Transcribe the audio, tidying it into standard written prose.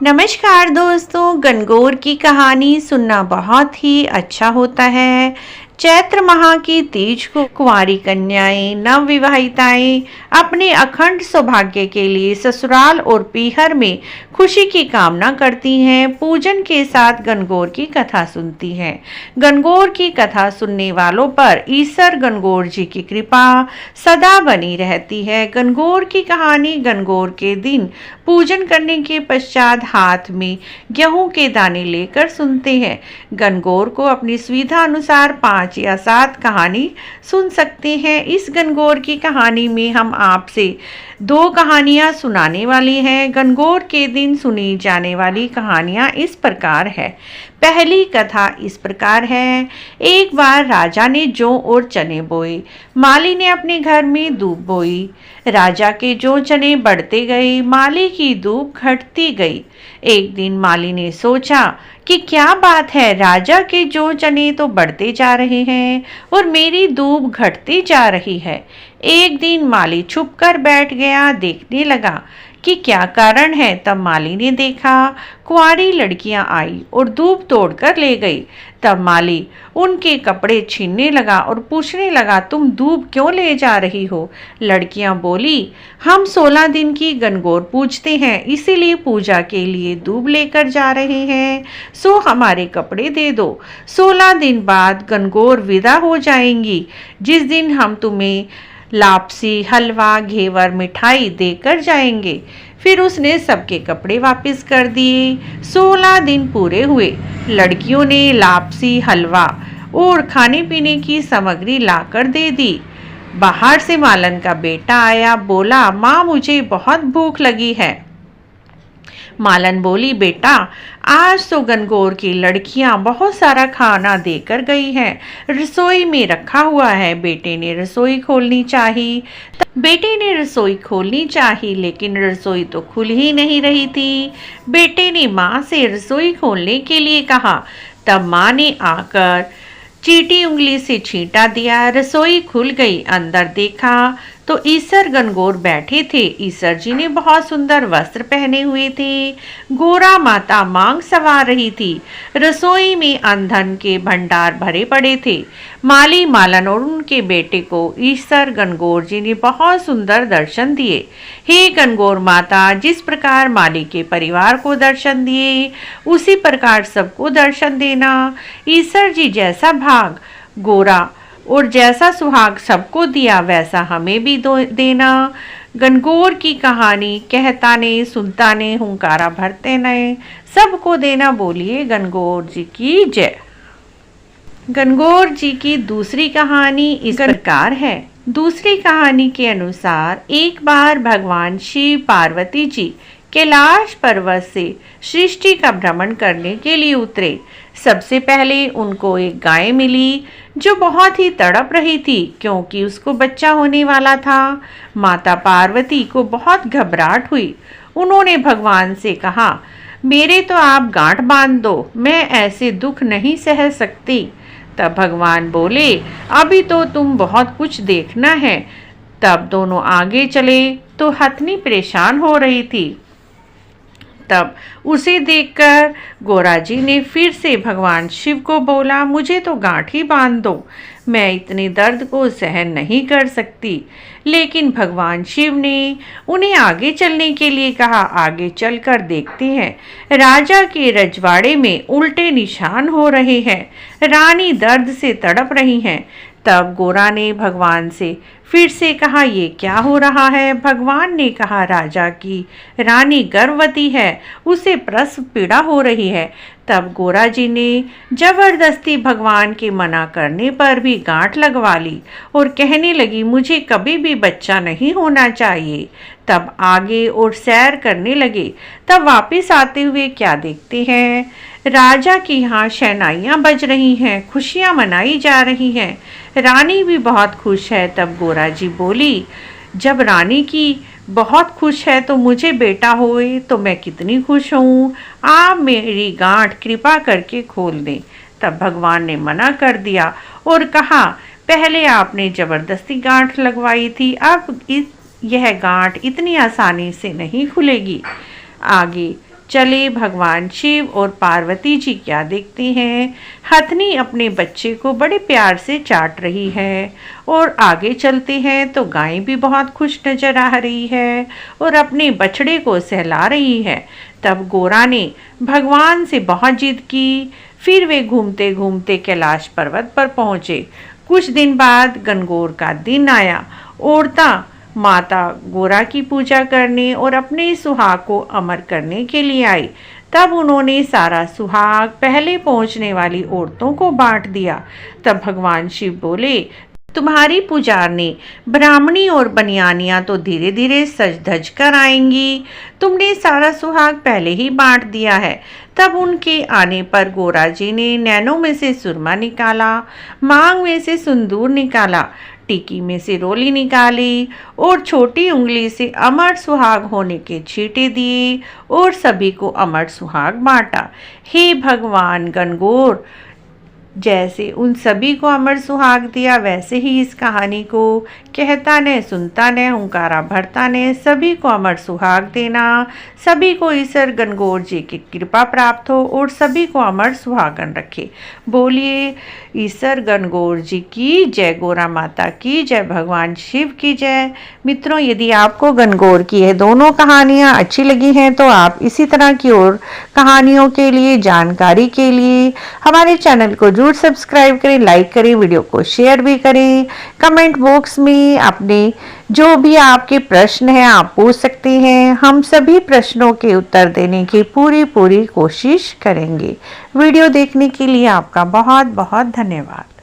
नमस्कार दोस्तों, गणगौर की कहानी सुनना बहुत ही अच्छा होता है। चैत्र माह की तीज को कुंवारी कन्याएं, नवविवाहिताएं अपने अखंड सौभाग्य के लिए ससुराल और पीहर में खुशी की कामना करती हैं। पूजन के साथ गणगौर की कथा सुनती हैं। गणगौर की कथा सुनने वालों पर ईश्वर गणगौर जी की कृपा सदा बनी रहती है। गणगौर की कहानी। गणगौर के दिन पूजन करने के पश्चात हाथ में गेहूं के दाने लेकर सुनते हैं। गणगौर को अपनी सुविधा अनुसार 5 या 7 कहानी सुन सकते हैं। इस गणगौर की कहानी में हम आपसे 2 कहानियां सुनाने वाली हैं। गणगौर के दिन सुनी जाने वाली कहानियां इस प्रकार है। पहली कथा इस प्रकार है। एक बार राजा ने जौ और चने बोए। माली ने अपने घर में दूब बोई। राजा के जौ चने बढ़ते गए, माली की दूब घटती गई। एक दिन माली ने सोचा कि क्या बात है, राजा के जौ चने तो बढ़ते जा रहे हैं और मेरी दूब घटती जा रही है। एक दिन माली छुपकर बैठ गया, देखने लगा कि क्या कारण है। तब माली ने देखा कुंवारी लड़कियां आई और दूब तोड़कर ले गई। तब माली उनके कपड़े छीनने लगा और पूछने लगा, तुम दूब क्यों ले जा रही हो? लड़कियां बोली, हम 16 दिन की गणगौर पूजते हैं, इसीलिए पूजा के लिए दूब लेकर जा रहे हैं, सो हमारे कपड़े दे दो। 16 दिन बाद गणगौर विदा हो जाएंगी, जिस दिन हम तुम्हें लापसी, हलवा, घेवर, मिठाई देकर जाएंगे। फिर उसने सबके कपड़े वापस कर दिए। 16 दिन पूरे हुए। लड़कियों ने लापसी, हलवा और खाने पीने की सामग्री लाकर दे दी। बाहर से मालन का बेटा आया, बोला, माँ मुझे बहुत भूख लगी है। मालन बोली, बेटा आज तो गणगौर की लड़कियां बहुत सारा खाना देकर गई हैं, रसोई में रखा हुआ है। बेटे ने रसोई खोलनी चाहिए, लेकिन रसोई तो खुल ही नहीं रही थी। बेटे ने माँ से रसोई खोलने के लिए कहा। तब माँ ने आकर चीटी उंगली से छींटा दिया, रसोई खुल गई। अंदर देखा तो ईसर गणगौर बैठे थे। ईसर जी ने बहुत सुंदर वस्त्र पहने हुए थे। गोरा माता मांग सवार रही थी। रसोई में अन्न के भंडार भरे पड़े थे। माली, मालन और उनके बेटे को ईसर गणगौर जी ने बहुत सुंदर दर्शन दिए। हे गणगौर माता, जिस प्रकार माली के परिवार को दर्शन दिए, उसी प्रकार सबको दर्शन देना। ईसर जी जैसा भाग गोरा और जैसा सुहाग सबको दिया, वैसा हमें भी देना। गणगौर की कहानी कहता ने, सुनता ने, हुंकारा भरते ने, सबको देना। बोलिए गणगौर जी की जय। गणगौर जी की दूसरी कहानी इस प्रकार है। दूसरी कहानी के अनुसार एक बार भगवान शिव पार्वती जी कैलाश पर्वत से सृष्टि का भ्रमण करने के लिए उतरे। सबसे पहले उनको एक गाय मिली जो बहुत ही तड़प रही थी, क्योंकि उसको बच्चा होने वाला था। माता पार्वती को बहुत घबराहट हुई। उन्होंने भगवान से कहा, मेरे तो आप गांठ बांध दो, मैं ऐसे दुख नहीं सह सकती। तब भगवान बोले, अभी तो तुम बहुत कुछ देखना है। तब दोनों आगे चले तो हथनी परेशान हो रही थी। तब उसे देखकर गोरा जी ने फिर से भगवान शिव को बोला, मुझे तो गांठ ही बांध दो, मैं इतने दर्द को सहन नहीं कर सकती। लेकिन भगवान शिव ने उन्हें आगे चलने के लिए कहा। आगे चलकर देखते हैं राजा के रजवाड़े में उल्टे निशान हो रहे हैं, रानी दर्द से तड़प रही हैं। तब गोरा ने भगवान से फिर से कहा, ये क्या हो रहा है? भगवान ने कहा, राजा की रानी गर्भवती है, उसे प्रसव पीड़ा हो रही है। तब गोरा जी ने जबरदस्ती भगवान के मना करने पर भी गांठ लगवा ली और कहने लगी, मुझे कभी भी बच्चा नहीं होना चाहिए। तब आगे और सैर करने लगे। तब वापस आते हुए क्या देखते हैं, राजा के यहाँ शहनाइयाँ बज रही हैं, खुशियाँ मनाई जा रही हैं, रानी भी बहुत खुश है। तब गोरा जी बोली, जब रानी की बहुत खुश है तो मुझे बेटा होए तो मैं कितनी खुश हूँ, आप मेरी गांठ कृपा करके खोल दें। तब भगवान ने मना कर दिया और कहा, पहले आपने जबरदस्ती गांठ लगवाई थी, अब यह गांठ इतनी आसानी से नहीं खुलेगी। आगे चले भगवान शिव और पार्वती जी क्या देखते हैं, हथनी अपने बच्चे को बड़े प्यार से चाट रही है। और आगे चलते हैं तो गाय भी बहुत खुश नजर आ रही है और अपने बछड़े को सहला रही है। तब गोरा ने भगवान से बहुत जिद की। फिर वे घूमते घूमते कैलाश पर्वत पर पहुँचे। कुछ दिन बाद गणगौर का दिन आया। औरतें माता गोरा की पूजा करने और अपने सुहाग को अमर करने के लिए आई। तब उन्होंने सारा सुहाग पहले पहुंचने वाली औरतों को बांट दिया। तब भगवान शिव बोले, तुम्हारी पुजारनी ब्राह्मणी और बनियानियां तो धीरे धीरे सज धज कर आएंगी। तुमने सारा सुहाग पहले ही बांट दिया है। तब उनके आने पर गोरा जी ने नैनों में से सुरमा निकाला, मांग में से सिंदूर निकाला, टिकी में से रोली निकाली और छोटी उंगली से अमर सुहाग होने के छींटे दिए और सभी को अमर सुहाग बांटा। हे भगवान गणगौर, जैसे उन सभी को अमर सुहाग दिया वैसे ही इस कहानी को कहता ने सुनता ने हुंकारा भरता ने सभी को अमर सुहाग देना। सभी को ईश्वर गणगौर जी की कृपा प्राप्त हो और सभी को अमर सुहागन रखे। बोलिए ईश्वर गणगौर जी की जय, गोरा माता की जय, भगवान शिव की जय। मित्रों, यदि आपको गणगौर की ये दोनों कहानियाँ अच्छी लगी हैं तो आप इसी तरह की और कहानियों के लिए, जानकारी के लिए हमारे चैनल को जरूर सब्सक्राइब करें, लाइक करें, वीडियो को शेयर भी करें। कमेंट बॉक्स में अपने जो भी आपके प्रश्न हैं आप पूछ सकते हैं। हम सभी प्रश्नों के उत्तर देने की पूरी कोशिश करेंगे। वीडियो देखने के लिए आपका बहुत बहुत धन्यवाद।